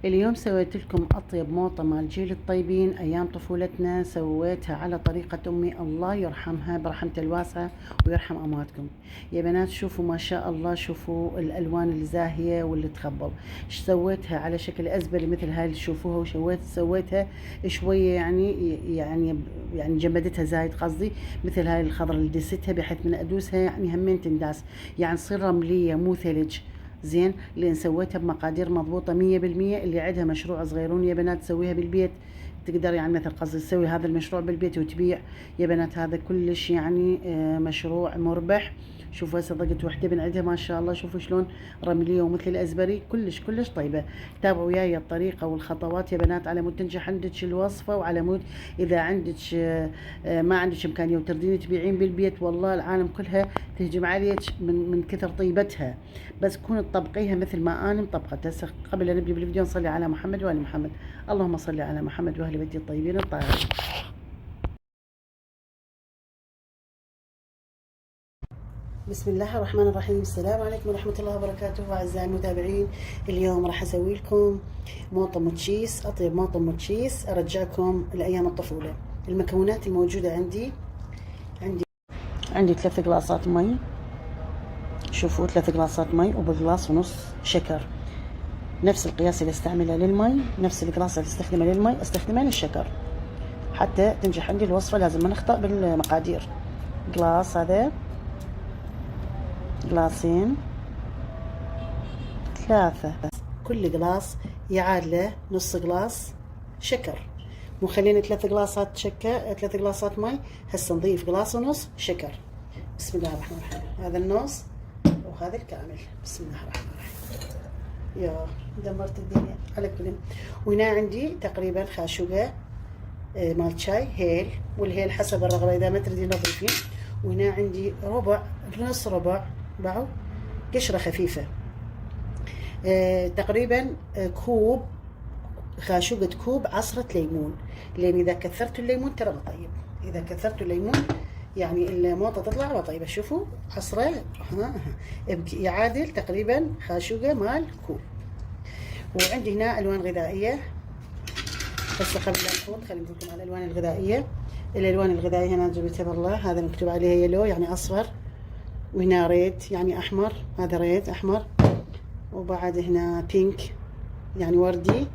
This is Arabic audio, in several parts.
اليوم سويت لكم أطيب موطة مال جيل الطيبين أيام طفولتنا، سويتها على طريقة أمي الله يرحمها برحمته الواسعة ويرحم أمواتكم. يا بنات شوفوا ما شاء الله، شوفوا الألوان الزاهية واللي تخبل. سويتها على شكل أزبلي مثل هاي اللي تشوفوها، سويتها شوية يعني جمدتها زايد قصدي، مثل هاي الخضر اللي دستها بحيث من أدوسها يعني همين تنداس، يعني تصير رملية مو ثلج. زين، لان سويتها بمقادير مضبوطه 100%. اللي عندها مشروع صغيرون يا بنات تسويها بالبيت، تقدر يعني مثل قصدي تسوي هذا المشروع بالبيت وتبيع يا بنات، هذا كلش يعني مشروع مربح. شوفوا هسه ضقت وحده من عندها ما شاء الله، شوفوا شلون رمليه ومثل الازبري، كلش طيبه. تابعوا وياي الطريقه والخطوات يا بنات على مود تنجح عندك الوصفه، وعلى مود اذا عندك ما عندك امكانيه وتردين تبيعين بالبيت، والله العالم كلها تهجم عليك من كثر طيبتها. بس كون تطبقيها مثل ما انا مطبقت. هسه قبل ان نبدي بالفيديو نصلي على محمد وال محمد. اللهم صل على محمد واهل بيتي الطيبين الطاهرين. بسم الله الرحمن الرحيم. السلام عليكم ورحمة الله وبركاته أعزائي المتابعين. اليوم راح أسوي لكم موطة موتشيس، أطيب موطة موتشيس أرجعكم لأيام الطفولة. المكونات الموجودة عندي 3 قلاصات مي. شوفوا 3 قلاصات مي، وبقلاص ونص شكر. نفس القياس اللي استعمله للمي، نفس القلاص اللي استخدمه للمي استخدمه للشكر، حتى تنجح عندي الوصفة. لازم ما نخطأ بالمقادير. قلاص هذا، قلاصين، 3. كل قلاص يعادله نص قلاص شكر. مو خلينا 3 قلاصات شكر، 3 قلاصات مي، هسه نضيف قلاص ونص شكر. بسم الله الرحمن الرحيم. هذا النص وهذا الكامل. بسم الله الرحمن الرحيم. يا دمرت الدنيا على كل. وهنا عندي تقريبا خاشوقة مال شاي هيل، والهيل حسب الرغبة إذا ما تريدين تضيفين. وهنا عندي نص ربع باعوا قشرة خفيفة. تقريبا كوب خاشوقة، كوب عصرة ليمون، لأن إذا كثرتوا الليمون ترى ما طيب. إذا كثرتوا الليمون يعني الموطة تطلع ما طيبة. شوفوا عصرة يعادل تقريبا خاشوقة مال كوب. وعندي هنا ألوان غذائية. بس قبل لا نفوت خلينا نقول لكم على الألوان الغذائية. الألوان الغذائية هنا جبتها بالله، هذا مكتوب عليها يلو يعني أصفر، وهنا ريد يعني أحمر، هذا ريد أحمر، وبعد هنا بينك يعني وردي،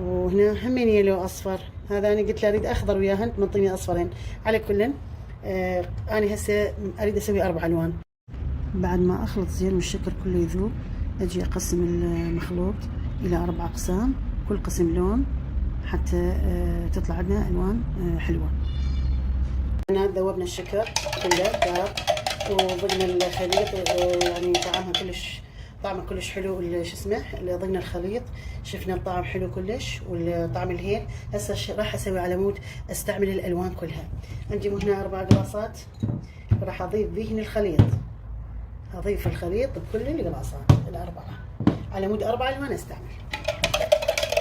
وهنا همين يلو أصفر. هذا أنا قلت له أريد أخضر وياهن، منطيني أصفرين. على كل أنا هسه أريد أسوي 4 ألوان. بعد ما أخلط زين والشكر كله يذوب، أجي أقسم المخلوط إلى 4 أقسام، كل قسم لون حتى تطلع عندنا ألوان حلوة. هنا ذوبنا الشكر كله ذاب، وضقنا الخليط يعني طعمه كلش حلو. شو اسمه، ضقنا الخليط، شفنا الطعم حلو كلش والطعم الهيل. هسه راح اسوي على مود استعمل الالوان كلها. عندي هنا 4 قلاصات، راح اضيف بهن الخليط، اضيف الخليط بكل القلاصات ال4 على مود 4 الوان استعمل،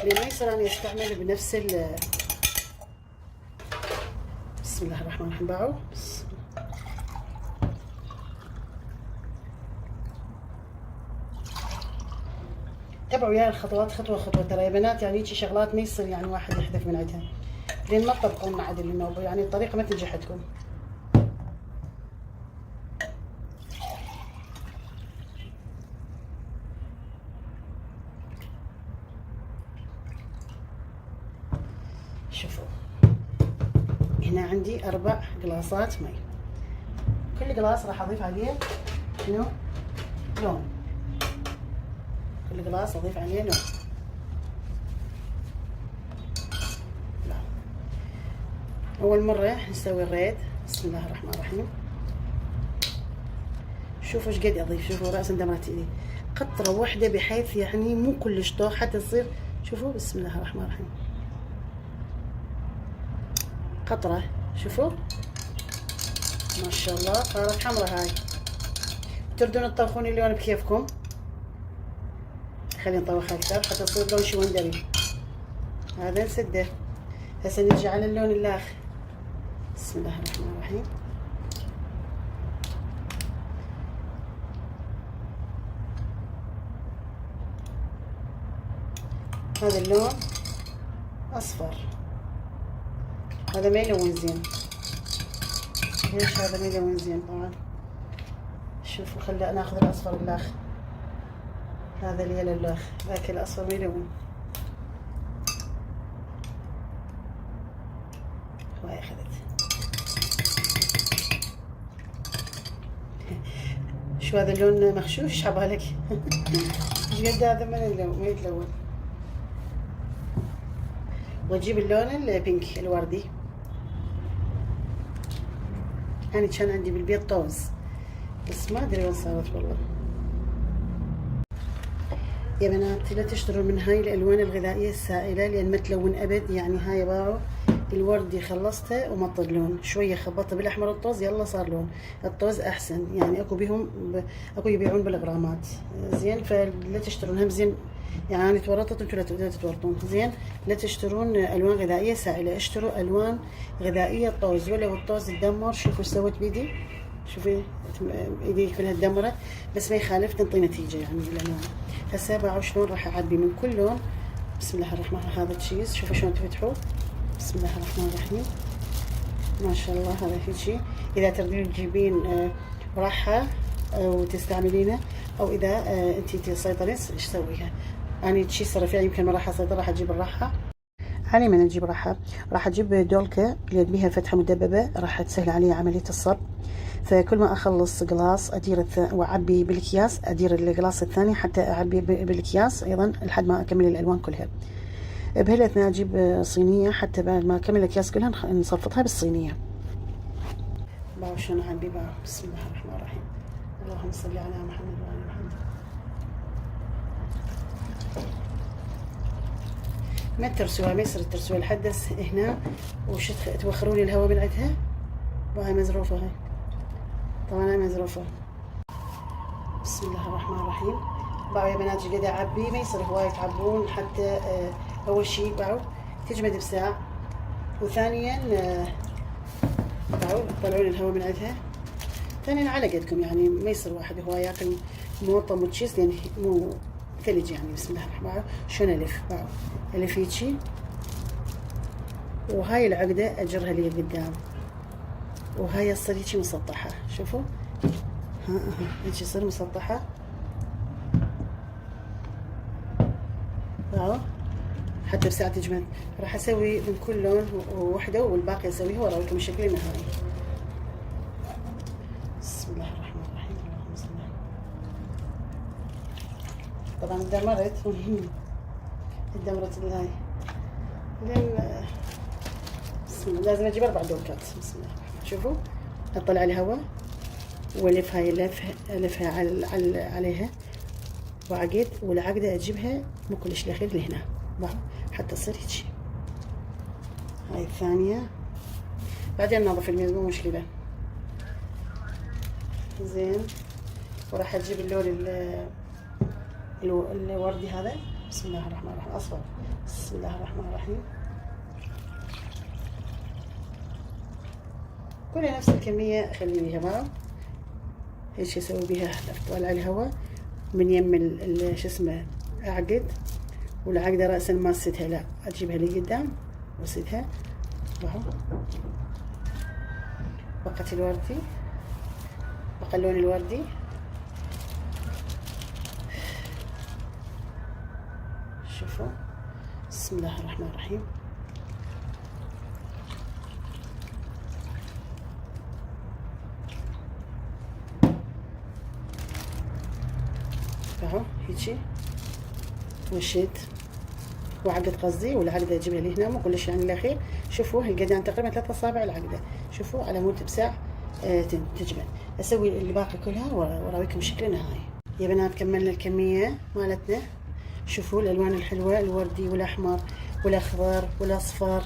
لان ما يصير اني استعمل بنفس بسم الله الرحمن الرحيم. باعوا تابعوا وياي الخطوات خطوه خطوه. ترى يا بنات يعني هيك شغلات ما يصير يعني واحد يحذف من عندها، لين ما تطبقون عدل انه يعني الطريقه ما تنجح عندكم. شوفوا هنا عندي 4 قلاصات مي، كل قلاص راح اضيف عليه شنو؟ لون. كل قلاص اضيف عليه لون. لا. اول مره نسوي الريد. بسم الله الرحمن الرحيم. شوفوا ايش قد اضيف، شوفوا راس دمرت ايدي، قطره واحده بحيث يعني مو كلش طوح حتى تصير. شوفوا بسم الله الرحمن الرحيم، قطره. شوفوا ما شاء الله صارت حمرة. هاي تردون تطبخون اللون بكيفكم، خلينا نطوخها اكثر حتى تصير لون شوندري. هذا نسده. هسه نجي على اللون الاخر. بسم الله الرحمن الرحيم. هذا اللون اصفر، هذا ما يلون زين. ليش هذا ما يلون زين؟ طبعا شوفوا، خلينا ناخذ الاصفر الاخ، هذا اليلو الاخ، ذاك الاصفر ما يلون. هواي اخذت. شو هذا اللون مغشوش؟ ايش عبالك؟ ايش قد هذا ما يتلون. واجيب اللون البينك الوردي. يعني كان عندي بالبيت طوز بس ما ادري وين صارت والله. يا بنات لا تشتروا من هاي الالوان الغذائيه السائله لان ما تلون ابد. يعني هاي باعوا الوردي خلصته وما طل لون، شويه خبطته بالاحمر الطوز يلا صار لون. الطوز احسن، يعني اكو بيهم اكو يبيعون بالغرامات زين، فلا تشترون هم زين. يعني انا تورطت انتوا لا تتورطون زين. لا تشترون الوان غذائيه سائله، اشتروا الوان غذائيه طوز. ولو الطوز تدمر، شوفوا ايش سويت بيدي، شوفي ايدي كلها تدمرت بس ما يخالف تنطي نتيجه يعني بالالوان. هسه باعوا شلون راح اعبي من كل لون. بسم الله الرحمن الرحيم. هذا تشيز شوفوا شلون تفتحوه. بسم الله الرحمن الرحيم. ما شاء الله. هذا هيجي اذا تريدين تجيبين رحه وتستعملينه، او اذا انتي تسيطرين ايش تسويها. انا تشيز رفيع يمكن ما راح اسيطر، راح اجيب الرحه. علي من اجيب رحه، راح اجيب دولكه اللي بيها فتحه مدببه، راح تسهل علي عمليه الصب. فكل ما اخلص قلاص ادير واعبي بالاكياس، ادير القلاص الثاني حتى اعبي بالاكياس ايضا لحد ما اكمل الالوان كلها. بهالاثناء اجيب صينيه حتى بعد ما اكمل الاكياس كلها نصفطها بالصينيه. باعوا شلون اعبي باعوا. بسم الله الرحمن الرحيم. اللهم صل على محمد وعلى محمد. ما ترسوها، ما يصير ترسوها لحد هنا وش توخرون الهواء من عندها. وهاي مزروفه، هاي طبعا هاي مزروفه. بسم الله الرحمن الرحيم. باعوا يا بنات قاعده اعبي، ما يصير هواي تعبون حتى اول شيء باعوا تجمد بساعة، وثانيا باعوا تطلعون الهواء من عندها، ثانيا على قدكم يعني ما يصير واحد هواي ياكل موطم وتشيز يعني مو ثلج يعني. بسم الله الرحمن الرحيم. شلون الف؟ باعوا الف هيجي، وهاي العقده اجرها لي قدام، وهاي تصير هيجي مسطحه. شوفوا ها هيجي تصير مسطحه. باعوا حتى بساعة تجمد. راح اسوي من كل لون وحده والباقي اسويها واراويكم الشكل النهائي. بسم الله الرحمن الرحيم. اللهم صل على. طبعا دمرت الهاي لان بسم الله لازم اجيب 4 دولكات. بسم الله الرحمن. شوفوا اطلع الهواء والف هاي الفها عليها وعقد، والعقده اجيبها مو كلش الاخير لهنا حتى تصير هيجي. هاي الثانية بعدين ننظف الميز مو مشكلة زين. وراح اجيب اللون الوردي هذا. بسم الله الرحمن الرحيم. اصفر. بسم الله الرحمن الرحيم. كلها نفس الكمية اخليها معه. ايش اسوي بها؟ اطلع الهواء من يم شو اسمه اعقد، والعقدة رأسا ما اسدها، لا اجيبها لي قدام واسدها. بقت الوردي، بقى اللون الوردي. شوفوا بسم الله الرحمن الرحيم. اهو هيجي وشيت وعقد قصدي، والعقده اجيبها لي هنا مو كلش يعني الاخير. شوفوا هالقد يعني تقريبا 3 اصابع العقده. شوفوا على مود بساع تجمد. اسوي اللي باقي كلها واراويكم شكل نهائي. يا بنات كملنا الكميه مالتنا. شوفوا الالوان الحلوه، الوردي والاحمر والاخضر والاصفر،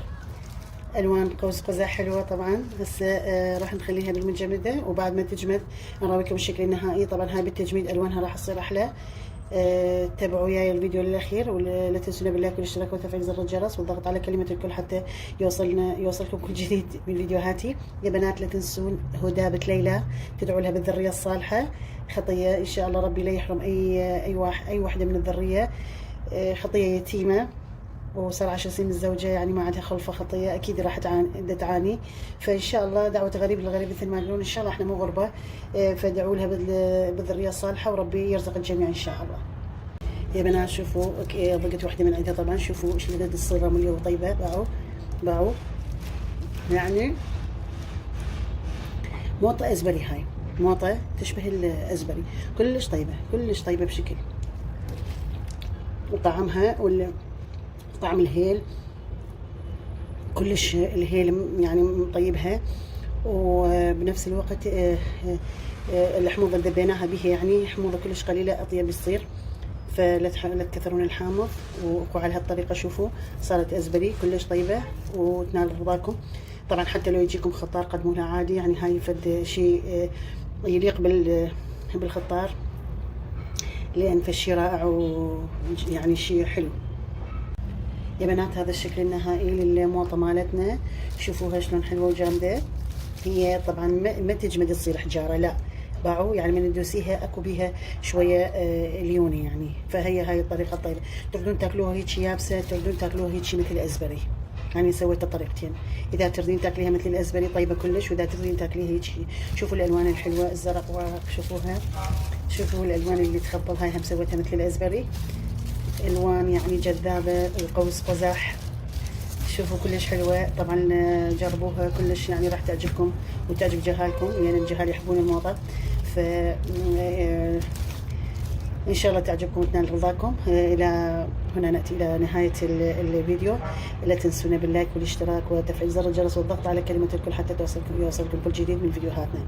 الوان قوس قزح حلوه طبعا. هسه راح نخليها بالمجمده، وبعد ما تجمد نراويكم الشكل النهائي. طبعا هاي بالتجميد الوانها راح تصير احلى. تابعوا وياي الفيديو للاخير، ولا تنسونا باللايك والاشتراك وتفعيل زر الجرس والضغط على كلمه الكل حتى يوصلكم كل جديد من فيديوهاتي. يا بنات لا تنسون هدابة ليلى، تدعوا لها بالذريه الصالحه. خطيه ان شاء الله ربي لا يحرم اي وحده من الذريه. خطيه يتيمه وصار 10 سنين متزوجة، يعني ما عندها خلفة خطية، أكيد راح تعاني. فإن شاء الله دعوة غريب للغريب مثل ما يقولون، إن شاء الله إحنا مو غربة. فادعوا لها بالذرية الصالحة، وربي يرزق الجميع إن شاء الله. يا بنات شوفوا ضقت واحدة من عندها طبعا، شوفوا إيش لذيذ تصير رملية وطيبة. باعوا يعني موطة أزبري، هاي موطة تشبه الأزبري، كلش طيبة كلش طيبة بشكل. وطعمها طعم الهيل كلش، الهيل يعني مطيبها. وبنفس الوقت الحموضة اللي ذبيناها بها يعني حموضة كلش قليلة، أطيب بتصير. فلا تكثرون الحامض، وعلى هالطريقة شوفوا صارت أزبري كلش طيبة وتنال رضاكم. طبعا حتى لو يجيكم خطار قدموها عادي، يعني هاي فد شيء يليق بالخطار، لأن فشي رائع ويعني شيء حلو. يا بنات هذا الشكل النهائي للموطة مالتنا، شوفوها شلون حلوة وجامدة. هي طبعا ما تجمد تصير حجارة، لا باعوا يعني من تدوسيها اكو بيها شويه ليوني يعني. فهي هاي الطريقه الطيبه، تقدرون تاكلوها هيك يابسه، تقدرون تاكلوها هيك مثل الازبري. يعني سويت طريقتين، اذا تريدين تاكليها مثل الازبري طيبه كلش، واذا تريدين تاكليها هيك. شوفوا الالوان الحلوه، الزرق، شوفوها، شوفوا الالوان اللي تخبل. هاي هم سويتها مثل الازبري، الوان يعني جذابه وقوس قزح. شوفوا كلش حلوة طبعا، جربوها كلش يعني راح تعجبكم وتعجب جهالكم، لأن يعني الجهال يحبون الموطة. ف إن شاء الله تعجبكم وتنال رضاكم. إلى هنا نأتي إلى نهاية الفيديو. لا تنسونا باللايك والاشتراك وتفعيل زر الجرس والضغط على كلمة الكل حتى يوصلكم كل جديد من فيديوهاتنا.